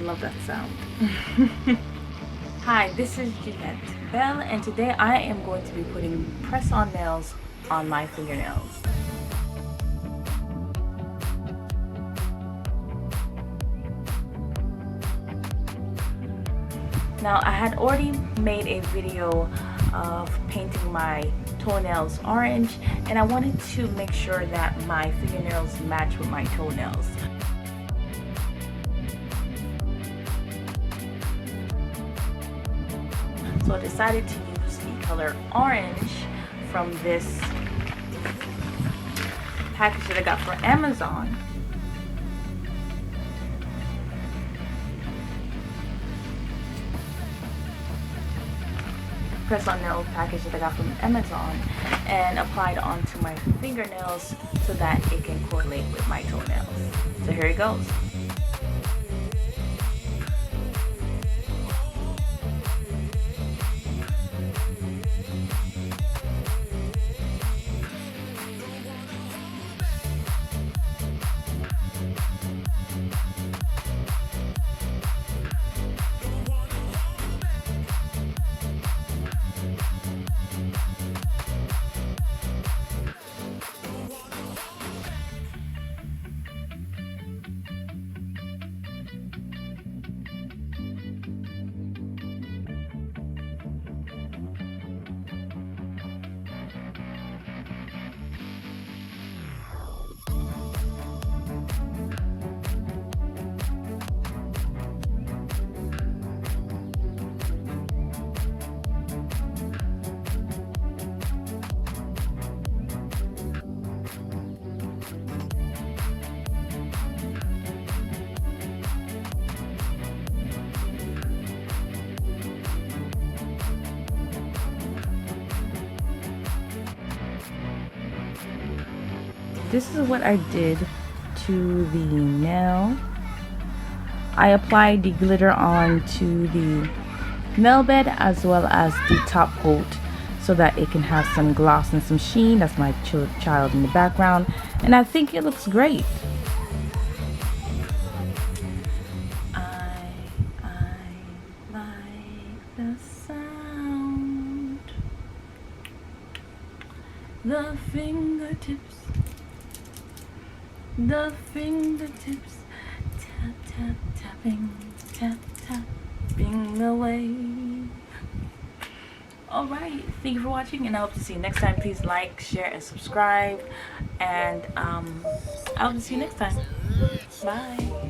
Love that sound. Hi, this is Jeanette Bell, and today I am going to be putting press-on nails on my fingernails. Now, I had already made a video of painting my toenails orange, and I wanted to make sure that my fingernails match with my toenails. So I decided to use the color orange from this package that I got from Amazon. Press-on nail package that I got from Amazon, and applied onto my fingernails so that it can correlate with my toenails. So here it goes. This is what I did to the nail. I applied the glitter onto the nail bed as well as the top coat so that it can have some gloss and some sheen. That's my child in the background, and I think it looks great. I like the sound, the fingertips. The fingertips, tap, tap, tapping, tap, tapping away. Alright, thank you for watching, and I hope to see you next time. Please like, share, and subscribe. And I hope to see you next time. Bye.